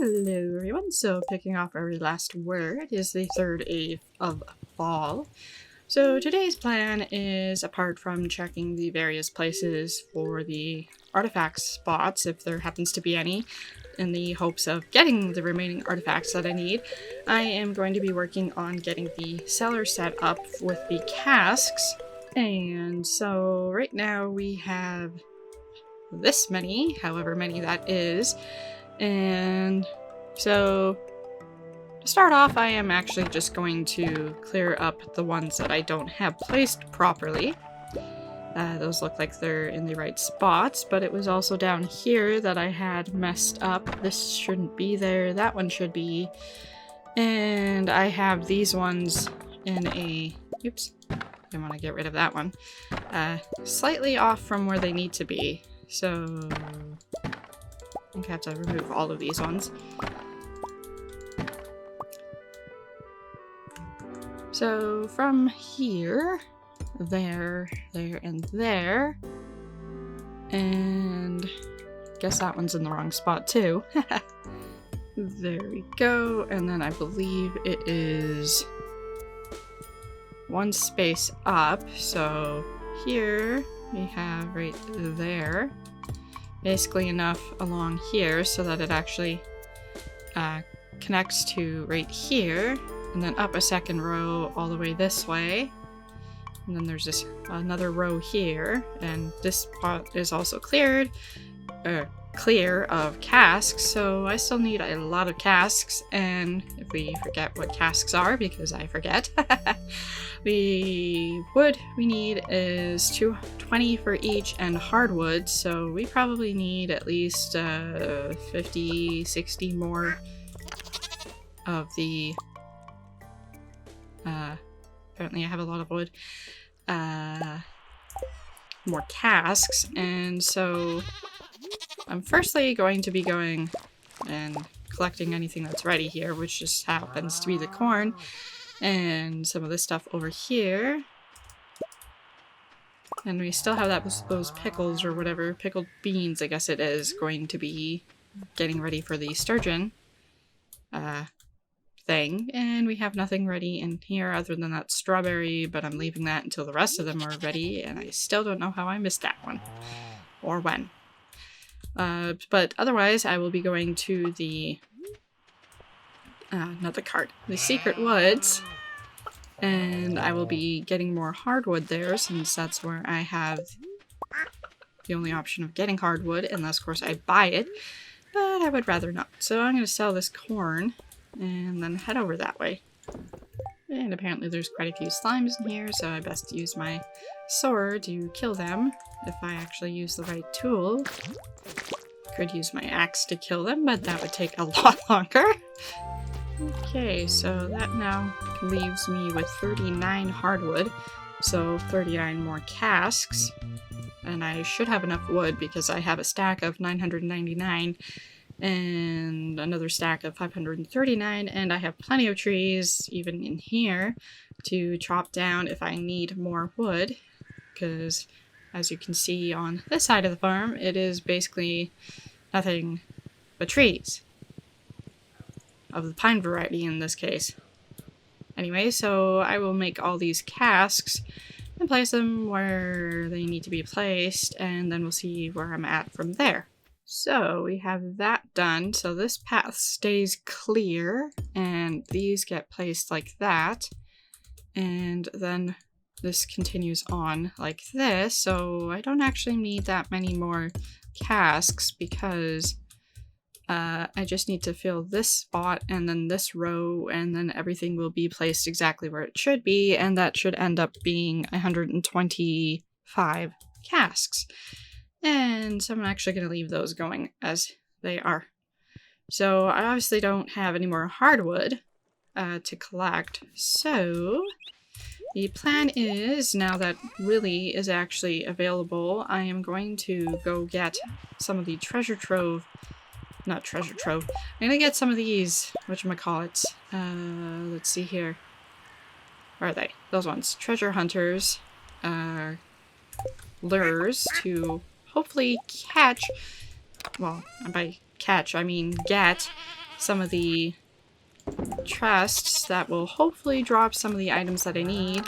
Hello everyone, so picking off our last word is the 3rd eve of fall. So today's plan is, apart from checking the various places for the artifact spots, if there happens to be any, in the hopes of getting the remaining artifacts that I need, I am going to be working on getting the cellar set up with the casks. And so right now we have this many, however many that is. And so to start off, I am actually just going to clear up the ones that I don't have placed properly. Those look like they're in the right spots, but it was also down here that I had messed up. This shouldn't be there, that one should be. And I have these ones in a... oops, I want to get rid of that one. Slightly off from where they need to be. So I think I have to remove all of these ones. So from here, there, and there, and I guess that one's in the wrong spot too. There we go, and then I believe it is one space up, so here we have right there. Basically enough along here so that it actually connects to right here, and then up a second row all the way this way. And then there's this another row here, and this spot is also clear of casks, so I still need a lot of casks. And if we forget what casks are, because I forget, the wood we need is 20 for each, and hardwood, so we probably need at least 50, 60 more of the apparently I have a lot of wood, more casks. And so I'm firstly going to be going and collecting anything that's ready here, which just happens to be the corn and some of this stuff over here. And we still have those pickles or whatever, pickled beans I guess it is, going to be getting ready for the sturgeon thing. And we have nothing ready in here other than that strawberry, but I'm leaving that until the rest of them are ready, and I still don't know how I missed that one or when. But otherwise I will be going to the not the cart, the secret woods, and I will be getting more hardwood there, since that's where I have the only option of getting hardwood, unless of course I buy it, but I would rather not. So I'm going to sell this corn and then head over that way. And apparently there's quite a few slimes in here, so I best use my sword to kill them if I actually use the right tool. Could use my axe to kill them, but that would take a lot longer. Okay, so that now leaves me with 39 hardwood, so 39 more casks. And I should have enough wood because I have a stack of 999 and another stack of 539, and I have plenty of trees, even in here, to chop down if I need more wood, because as you can see on this side of the farm, it is basically nothing but trees. Of the pine variety in this case. Anyway, so I will make all these casks and place them where they need to be placed, and then we'll see where I'm at from there. So we have that done, so this path stays clear, and these get placed like that, and then this continues on like this, so I don't actually need that many more casks because I just need to fill this spot and then this row, and then everything will be placed exactly where it should be, and that should end up being 125 casks. And so I'm actually going to leave those going as they are. So I obviously don't have any more hardwood to collect, so the plan is, now that Willy is actually available, I am going to go get some of the treasure trove. Not treasure trove. I'm gonna get some of these, whatchamacallits. Let's see here. Where are they? Those ones. Treasure hunters. Lures to hopefully catch, well, by catch I mean get, some of the chests that will hopefully drop some of the items that I need.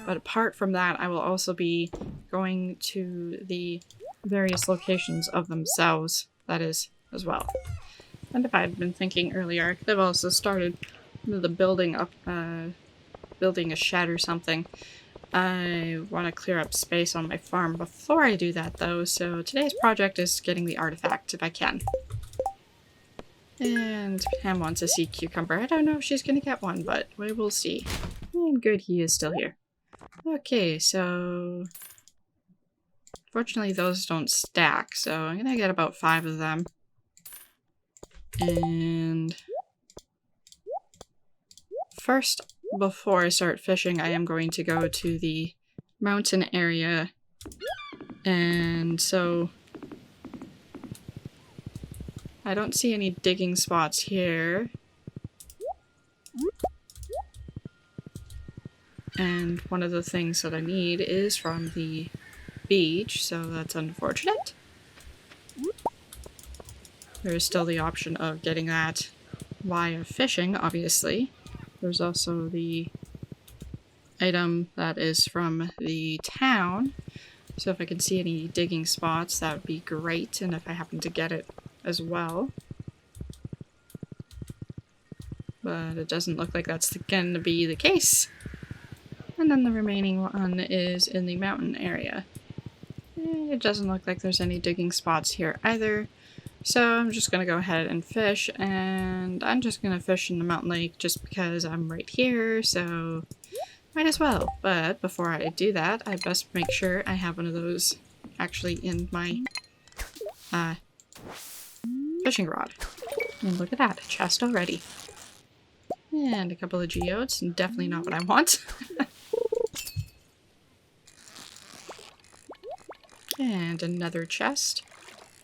But apart from that, I will also be going to the various locations of themselves, that is, as well. And if I had been thinking earlier, I could have also started the building up, building a shed or something. I want to clear up space on my farm before I do that though, so today's project is getting the artifact if I can. And Pam wants a sea cucumber. I don't know if she's going to get one, but we will see. And good, he is still here. Okay, so fortunately those don't stack, so I'm gonna get about 5 of them. And first, before I start fishing, I am going to go to the mountain area. And so I don't see any digging spots here. And one of the things that I need is from the beach, so that's unfortunate. There is still the option of getting that via fishing, obviously. There's also the item that is from the town. So if I can see any digging spots, that would be great, and if I happen to get it as well. But it doesn't look like that's going to be the case. And then the remaining one is in the mountain area. It doesn't look like there's any digging spots here either. So I'm just going to go ahead and fish, and I'm just going to fish in the mountain lake just because I'm right here, so might as well. But before I do that, I best make sure I have one of those actually in my fishing rod. And look at that, a chest already. And a couple of geodes, definitely not what I want. And another chest.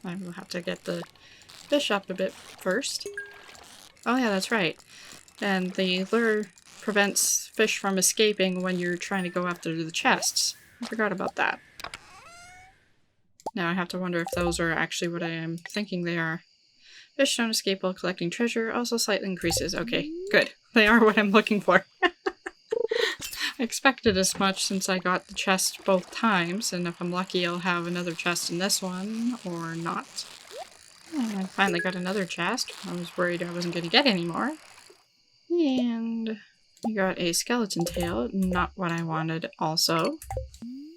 I will have to get the fish up a bit first. Oh yeah, that's right. And the lure prevents fish from escaping when you're trying to go after the chests. I forgot about that. Now I have to wonder if those are actually what I am thinking they are. Fish don't escape while collecting treasure, also slightly increases. Okay, good. They are what I'm looking for. I expected as much since I got the chest both times, and if I'm lucky I'll have another chest in this one, or not. And I finally got another chest. I was worried I wasn't going to get any more. And we got a skeleton tail, not what I wanted also,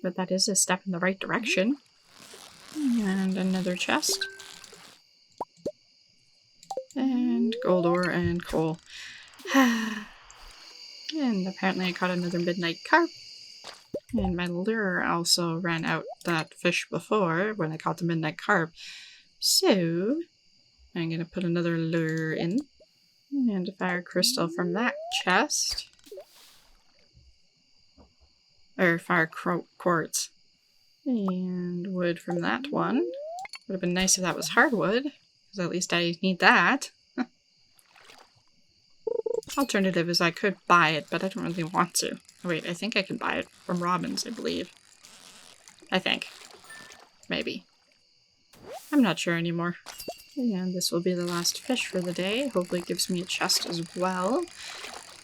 but that is a step in the right direction. And another chest. And gold ore and coal. And apparently I caught another midnight carp. And my lure also ran out that fish before when I caught the midnight carp. So I'm going to put another lure in. And a fire crystal from that chest. Or fire quartz. And wood from that one. Would have been nice if that was hardwood, because at least I need that. Alternative is I could buy it, but I don't really want to. Oh, wait, I think I can buy it from Robin's, I believe. I think. Maybe. I'm not sure anymore. And this will be the last fish for the day. Hopefully it gives me a chest as well.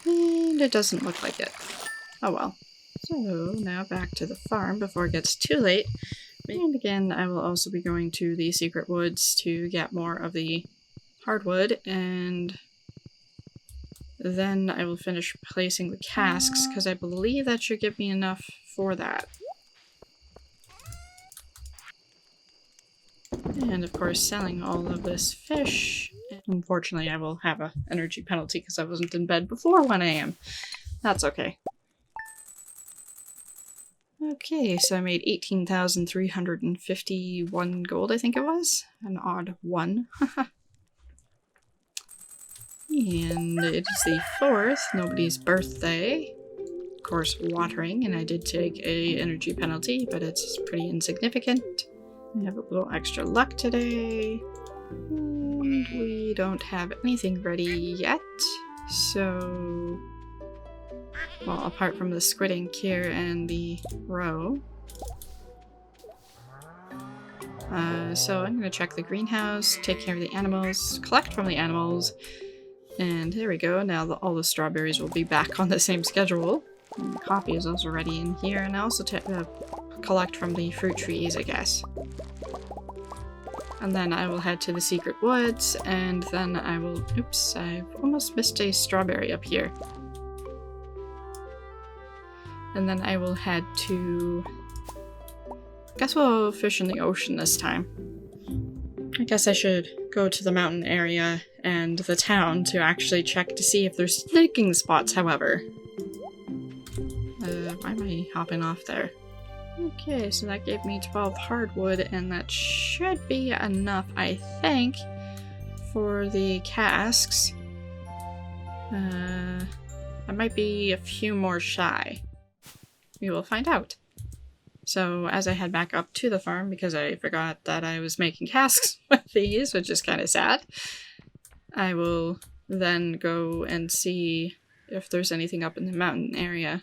And it doesn't look like it. Oh well. So now back to the farm before it gets too late. And again, I will also be going to the secret woods to get more of the hardwood, and then I will finish placing the casks, because I believe that should give me enough for that. And of course, selling all of this fish. Unfortunately, I will have an energy penalty because I wasn't in bed before 1 AM. That's okay. Okay, so I made 18,351 gold, I think it was. An odd one. And it is the 4th, nobody's birthday. Of course, watering, and I did take a energy penalty, but it's pretty insignificant. I have a little extra luck today. And we don't have anything ready yet, so... well, apart from the squid ink here and the roe. So I'm going to check the greenhouse, take care of the animals, collect from the animals, And there we go. Now all the strawberries will be back on the same schedule. And the coffee is also ready in here. And I also collect from the fruit trees, I guess. And then I will head to the secret woods, and then I will... Oops, I've almost missed a strawberry up here. And then I will head to... I guess we'll fish in the ocean this time. I guess I should go to the mountain area and the town to actually check to see if there's digging spots, however. Why am I hopping off there? Okay, so that gave me 12 hardwood, and that should be enough, I think, for the casks. I might be a few more shy. We will find out. So as I head back up to the farm, because I forgot that I was making casks with these, which is kind of sad, I will then go and see if there's anything up in the mountain area.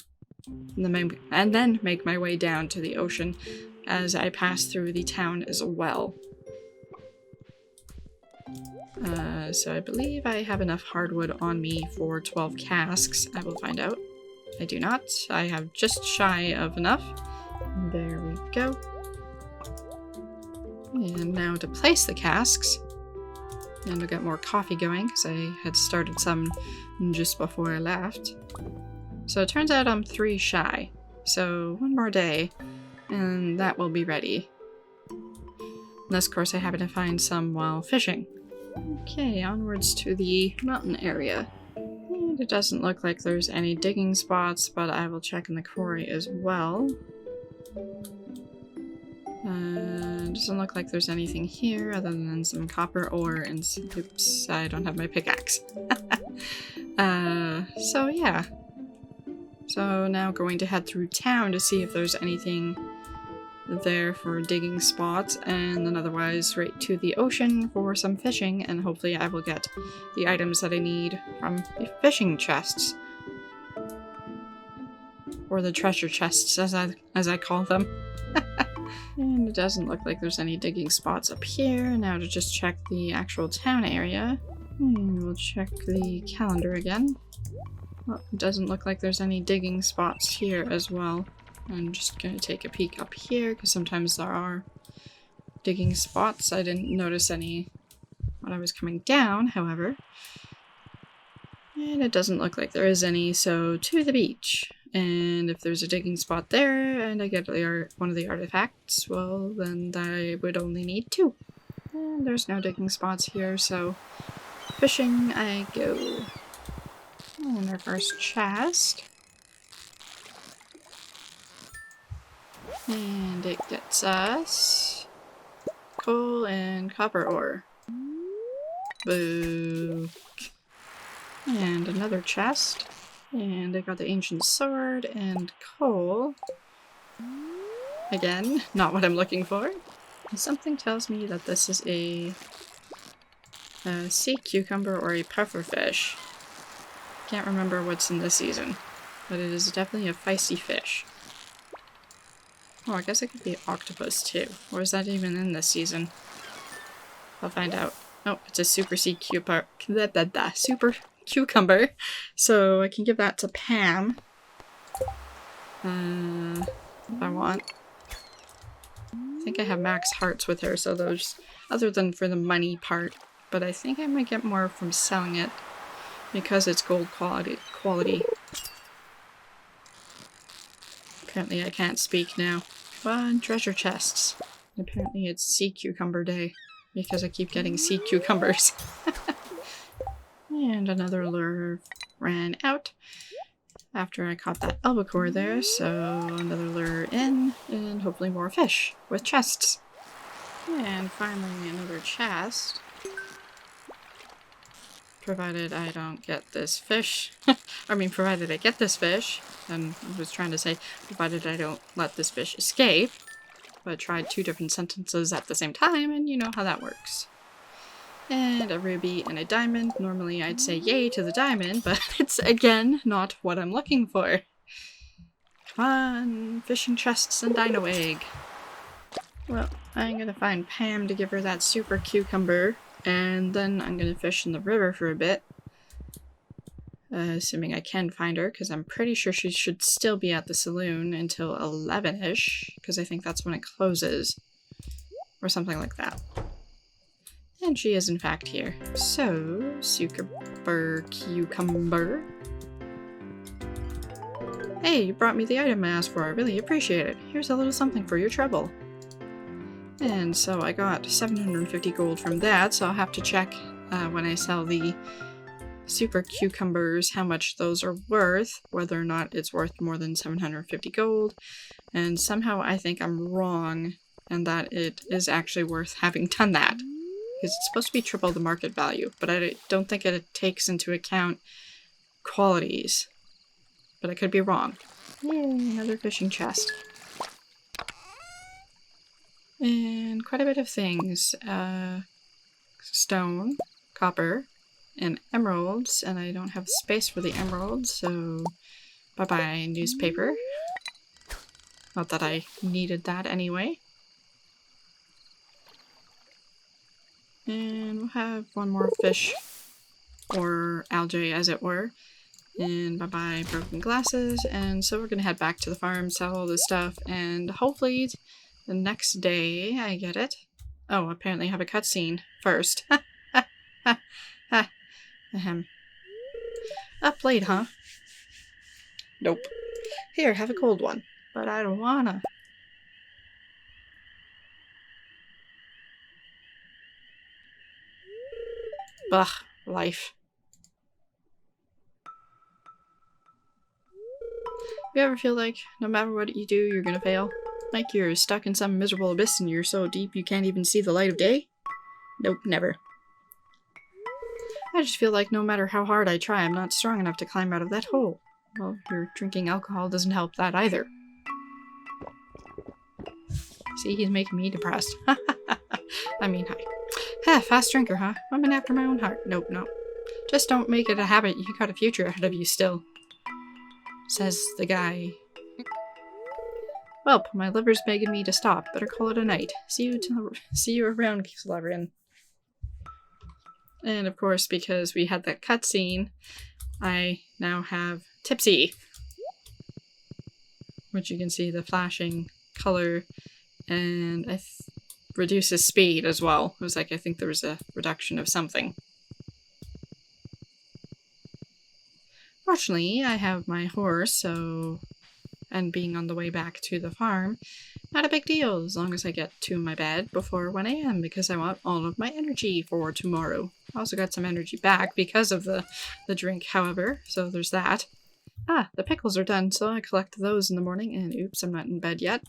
And then make my way down to the ocean as I pass through the town as well. So I believe I have enough hardwood on me for 12 casks. I will find out. I do not. I have just shy of enough. There we go. And now to place the casks. And to get more coffee going, because I had started some just before I left. So it turns out I'm 3 shy. So one more day, and that will be ready. Unless, of course, I happen to find some while fishing. Okay, onwards to the mountain area. And it doesn't look like there's any digging spots, but I will check in the quarry as well. It doesn't look like there's anything here other than some copper ore and some... Oops, I don't have my pickaxe. So yeah. So now going to head through town to see if there's anything there for digging spots, and then otherwise right to the ocean for some fishing, and hopefully I will get the items that I need from the fishing chests. Or the treasure chests, as I call them. And it doesn't look like there's any digging spots up here. Now to just check the actual town area. And we'll check the calendar again. Well, it doesn't look like there's any digging spots here as well. I'm just gonna take a peek up here, because sometimes there are digging spots. I didn't notice any when I was coming down, however. And it doesn't look like there is any, so to the beach. And if there's a digging spot there, and I get one of the artifacts, well, then I would only need 2. And there's no digging spots here, so fishing I go. And our first chest. And it gets us coal and copper ore. Boo. And another chest. And I got the ancient sword and coal. Again, not what I'm looking for. And something tells me that this is a sea cucumber or a pufferfish. Can't remember what's in this season, but it is definitely a feisty fish. Oh, I guess it could be octopus too. Or is that even in this season? I'll find out. Oh, it's a super sea cucumber. Super cucumber. So I can give that to Pam. If I want. I think I have max hearts with her, so those, other than for the money part. But I think I might get more from selling it, because it's gold quality. Apparently I can't speak now. Fun treasure chests. Apparently it's sea cucumber day, because I keep getting sea cucumbers. And another lure ran out after I caught that albacore there, so another lure in, and hopefully more fish with chests. And finally another chest. Provided I don't get this fish. I mean, provided I get this fish. And I was trying to say, provided I don't let this fish escape. But I tried 2 different sentences at the same time, and you know how that works. And a ruby and a diamond. Normally I'd say yay to the diamond, but it's, again, not what I'm looking for. Come on, fishing chests and dino egg. Well, I'm gonna find Pam to give her that super cucumber. And then I'm gonna fish in the river for a bit. assuming I can find her, because I'm pretty sure she should still be at the saloon until 11-ish, because I think that's when it closes. Or something like that. And she is in fact here. So, cucumber. Hey, you brought me the item I asked for. I really appreciate it. Here's a little something for your trouble. And so I got 750 gold from that, so I'll have to check when I sell the super cucumbers how much those are worth, whether or not it's worth more than 750 gold. And somehow I think I'm wrong, and that it is actually worth having done that. Because it's supposed to be triple the market value, but I don't think it takes into account qualities. But I could be wrong. Yay, another fishing chest. And quite a bit of things. Stone, copper, and emeralds, and I don't have space for the emeralds, so bye-bye newspaper. Not that I needed that anyway. And we'll have one more fish, or algae as it were. And bye-bye broken glasses, and so we're gonna head back to the farm, sell all this stuff, and hopefully the next day I get it. Oh, apparently I have a cutscene first. Ahem. Up late, huh? Nope. Here, have a cold one. But I don't wanna. Ugh, life. You ever feel like no matter what you do, you're gonna fail? Like you're stuck in some miserable abyss and you're so deep you can't even see the light of day? Nope, never. I just feel like no matter how hard I try, I'm not strong enough to climb out of that hole. Well, your drinking alcohol doesn't help that either. See, he's making me depressed. I mean, hi. Fast drinker, huh? Woman after my own heart. Nope, nope. Just don't make it a habit. You got a future ahead of you still. Says the guy. Welp, my liver's begging me to stop. Better call it a night. See you around, Cellar. And of course, because we had that cutscene, I now have Tipsy. Which you can see the flashing color, and it reduces speed as well. It was like, I think there was a reduction of something. Fortunately, I have my horse, so... and being on the way back to the farm, not a big deal as long as I get to my bed before 1 AM because I want all of my energy for tomorrow. I also got some energy back because of the drink, however, so there's that. Ah, the pickles are done, so I collect those in the morning, and oops, I'm not in bed yet.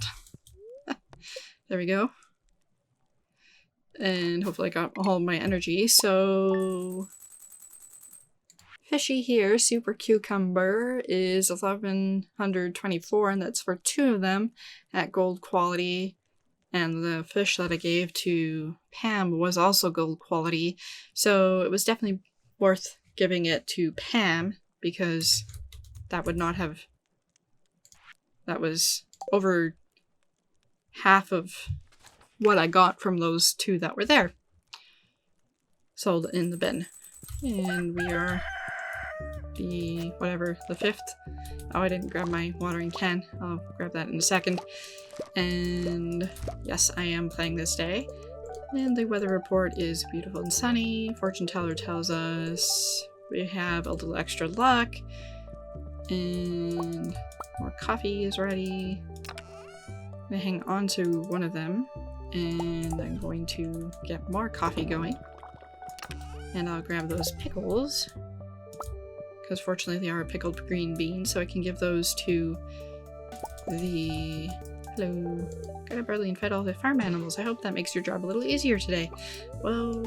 There we go. And hopefully I got all of my energy, so... Fishy here, Super Cucumber, is 1124, and that's for 2 of them at gold quality. And the fish that I gave to Pam was also gold quality, so it was definitely worth giving it to Pam, because that would not have... that was over half of what I got from those 2 that were there. Sold in the bin. And we are... the 5th. Oh, I didn't grab my watering can. I'll grab that in a second. And yes, I am playing this day. And the weather report is beautiful and sunny. Fortune teller tells us we have a little extra luck. And more coffee is ready. I'm gonna hang on to one of them. And I'm going to get more coffee going. And I'll grab those pickles. Because fortunately they are pickled green beans, so I can give those to the... Hello. Got up early and fed all the farm animals. I hope that makes your job a little easier today. Well,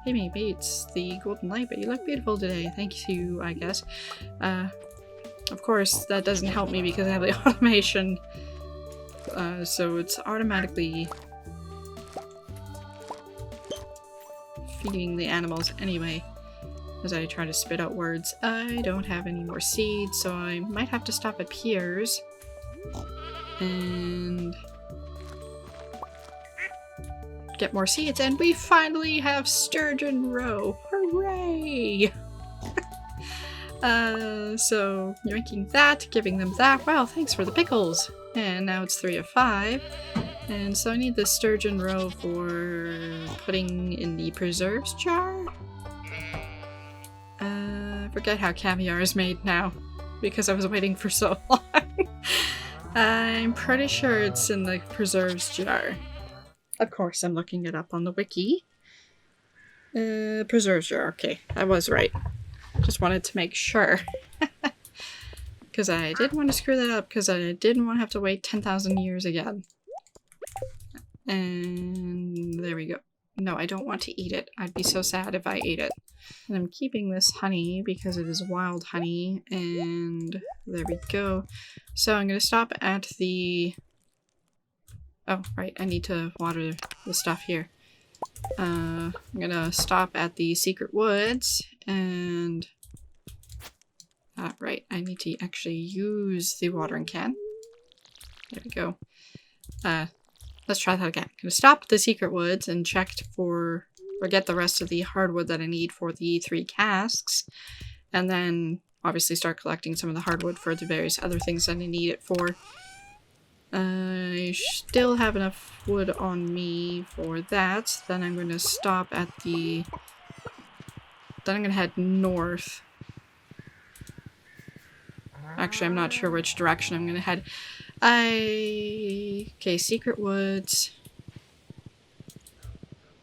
hey maybe it's the golden light, but you look beautiful today. Thank you, I guess. Of course, that doesn't help me because I have the automation. So it's automatically feeding the animals anyway. As I try to spit out words. I don't have any more seeds, so I might have to stop at Pierre's. And... get more seeds, and we finally have Sturgeon Roe! Hooray! So yoinking that, giving them that. Wow, thanks for the pickles. And now it's 3 of 5. And so I need the sturgeon roe for putting in the preserves jar. I forget how caviar is made now because I was waiting for so long. I'm pretty sure it's in the preserves jar. Of course, I'm looking it up on the wiki. Preserves jar. Okay, I was right. Just wanted to make sure. Because I didn't want to screw that up because I didn't want to have to wait 10,000 years again. And there we go. No, I don't want to eat it. I'd be so sad if I ate it. And I'm keeping this honey because it is wild honey. And there we go. So I'm going to stop at the... Oh, right. I need to water the stuff here. I'm going to stop at the secret woods. And... right. I need to actually use the watering can. There we go. Let's try that again. I'm going to stop at the secret woods and check for... or get the rest of the hardwood that I need for the 3 casks. And then obviously start collecting some of the hardwood for the various other things that I need it for. I still have enough wood on me for that. Then I'm going to stop at the... Then I'm going to head north. Actually, I'm not sure which direction I'm going to head. Okay, secret woods.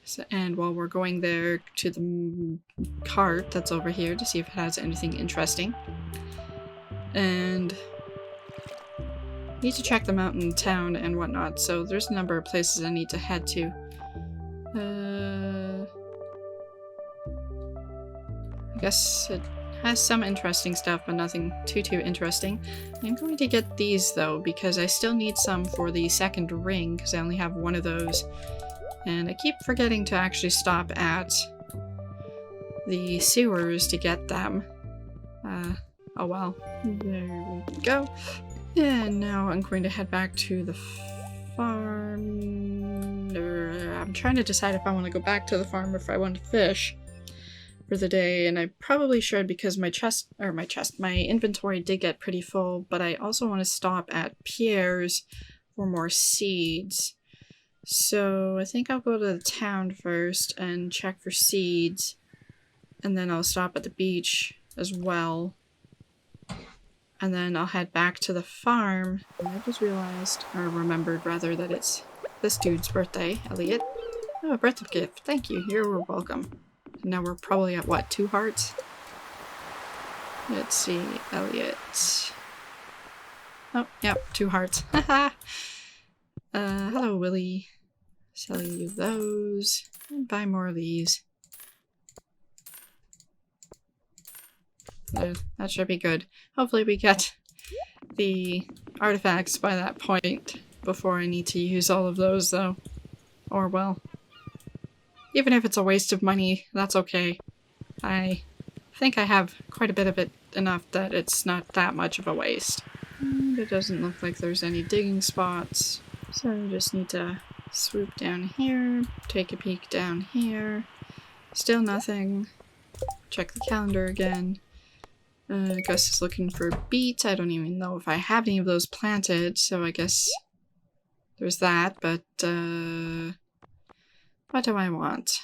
So, and while we're going there to the cart that's over here to see if it has anything interesting. And need to check the mountain town and whatnot, so there's a number of places I need to head to. I guess it has some interesting stuff, but nothing too interesting. I'm going to get these though, because I still need some for the second ring, because I only have one of those. And I keep forgetting to actually stop at the sewers to get them. Oh well. There we go. And now I'm going to head back to the farm. I'm trying to decide if I want to go back to the farm or if I want to fish for the day, and I probably should because my inventory did get pretty full, but I also want to stop at Pierre's for more seeds. So I think I'll go to the town first and check for seeds, and then I'll stop at the beach as well. And then I'll head back to the farm. I just realized, or remembered rather, that it's this dude's birthday, Elliot. Oh, a birthday gift. Thank you. You're welcome. Now we're probably at what, 2 hearts? Let's see, Elliot. Oh, yep, 2 hearts. Haha. Hello, Willie. Sell you those. And buy more of these. That should be good. Hopefully we get the artifacts by that point before I need to use all of those, though. Or, well, even if it's a waste of money, that's okay. I think I have quite a bit of it enough that it's not that much of a waste. And it doesn't look like there's any digging spots, so I just need to swoop down here, take a peek down here. Still nothing. Check the calendar again. Gus is looking for beets. I don't even know if I have any of those planted, so I guess there's that, but what do I want?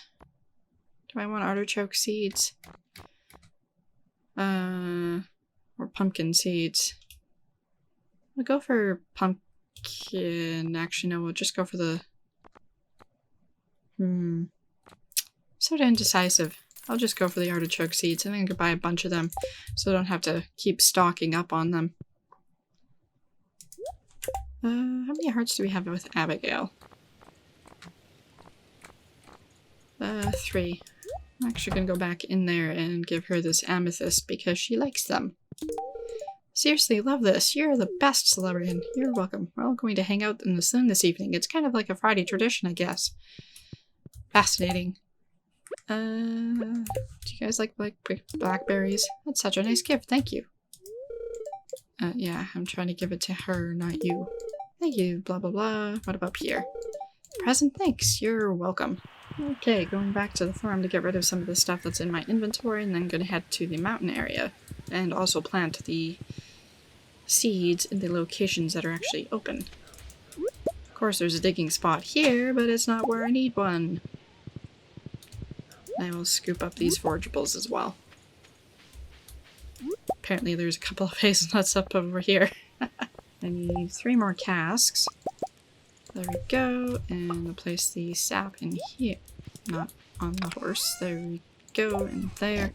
Do I want artichoke seeds? Or pumpkin seeds? We'll go for pumpkin. Actually, no, we'll just go for the... Sort of indecisive. I'll just go for the artichoke seeds. I think I could buy a bunch of them so I don't have to keep stocking up on them. How many hearts do we have with Abigail? 3. I'm actually gonna go back in there and give her this amethyst because she likes them. Seriously, love this. You're the best, Celebrian. You're welcome. We're all going to hang out in the sun this evening. It's kind of like a Friday tradition, I guess. Fascinating. Do you guys like blackberries? That's such a nice gift, thank you. Yeah, I'm trying to give it to her, not you. Thank you, blah blah blah. What about Pierre? Present, thanks. You're welcome. Okay, going back to the farm to get rid of some of the stuff that's in my inventory, and then gonna head to the mountain area. and also plant the seeds in the locations that are actually open. Of course, there's a digging spot here, but it's not where I need one. I will scoop up these forageables as well. Apparently there's a couple of hazelnuts up over here. I need 3 more casks. There we go, and I'll place the sap in here. Not on the horse. There we go, and there.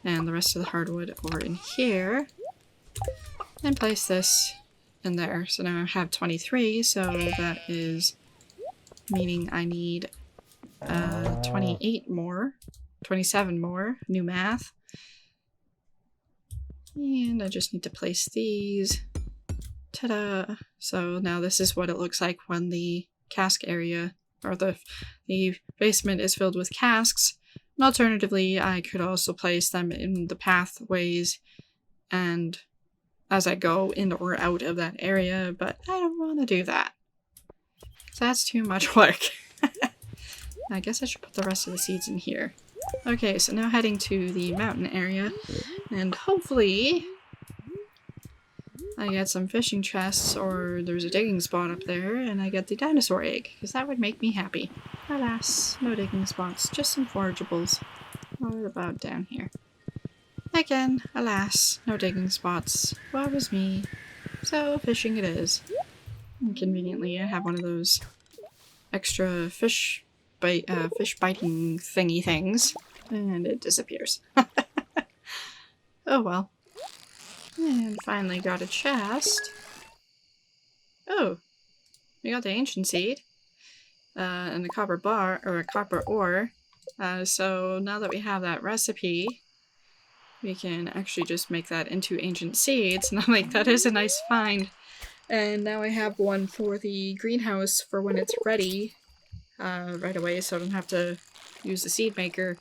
And the rest of the hardwood over in here. And place this in there. So now I have 23, so that is meaning I need 28 more. 27 more. New math. And I just need to place these. Ta-da! So now this is what it looks like when the cask area, or the basement is filled with casks. And alternatively, I could also place them in the pathways and as I go in or out of that area, but I don't want to do that. So that's too much work. I guess I should put the rest of the seeds in here. Okay, so now heading to the mountain area, and hopefully I get some fishing chests, or there's a digging spot up there, and I get the dinosaur egg, because that would make me happy. Alas, no digging spots, just some forageables. What about down here? Again, alas, no digging spots. Woe is me. So, fishing it is. And conveniently, I have one of those extra fish biting thingy things, and it disappears. Oh well. And finally got a chest. Oh, we got the ancient seed, and a copper bar, or a copper ore. So now that we have that recipe, we can actually just make that into ancient seeds, and I'm like, that is a nice find. And now I have one for the greenhouse for when it's ready, right away, so I don't have to use the seed maker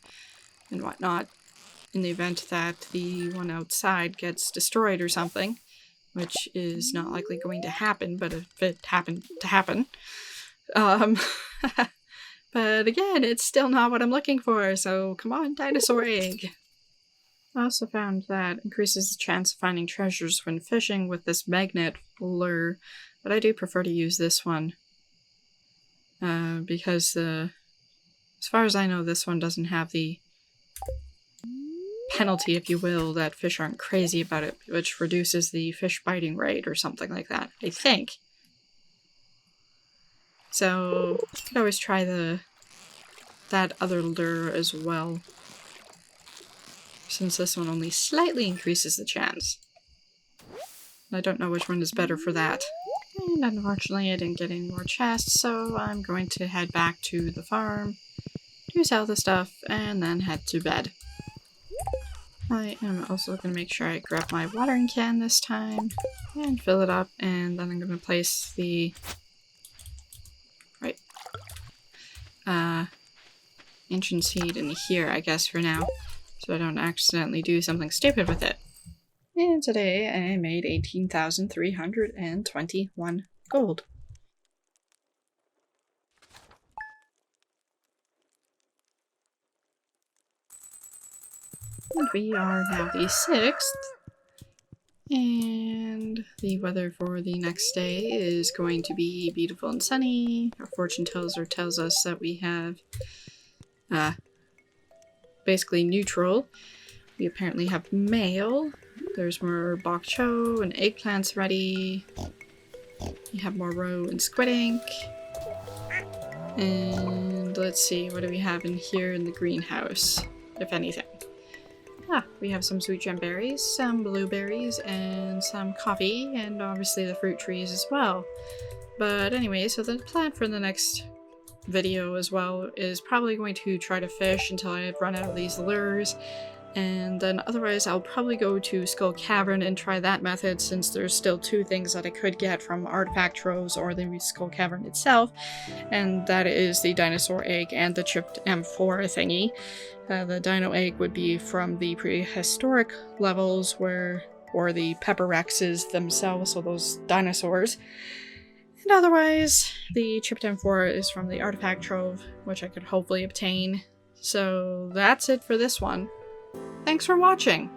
and whatnot in the event that the one outside gets destroyed or something, which is not likely going to happen, but if it happened to happen. But again, it's still not what I'm looking for, so come on, dinosaur egg! I also found that increases the chance of finding treasures when fishing with this magnet lure, but I do prefer to use this one. Because as far as I know, this one doesn't have the penalty, if you will, that fish aren't crazy about it, which reduces the fish biting rate or something like that, I think. So, you could always try that other lure as well, since this one only slightly increases the chance. I don't know which one is better for that. And unfortunately I didn't get any more chests, so I'm going to head back to the farm, do sell the stuff, and then head to bed. I am also going to make sure I grab my watering can this time, and fill it up, and then I'm going to place the ancient seed in here, I guess, for now, so I don't accidentally do something stupid with it. And today I made 18,321 gold. And we are now the 6th. And the weather for the next day is going to be beautiful and sunny. Our fortune tells us that we have basically neutral. We apparently have mail. There's more bok choy and eggplants ready. We have more roe and squid ink. And let's see, what do we have in here in the greenhouse, if anything? We have some sweet gem berries, some blueberries, and some coffee, and obviously the fruit trees as well. But anyway, so the plan for the next video as well is probably going to try to fish until I've run out of these lures, and then otherwise I'll probably go to Skull Cavern and try that method, since there's still 2 things that I could get from artifact troves or the Skull Cavern itself, and that is the dinosaur egg and the chipped M4 thingy. The dino egg would be from the prehistoric levels or the pepper rexes themselves, so those dinosaurs. And otherwise, the chipped M4 is from the artifact trove, which I could hopefully obtain. So that's it for this one. Thanks for watching!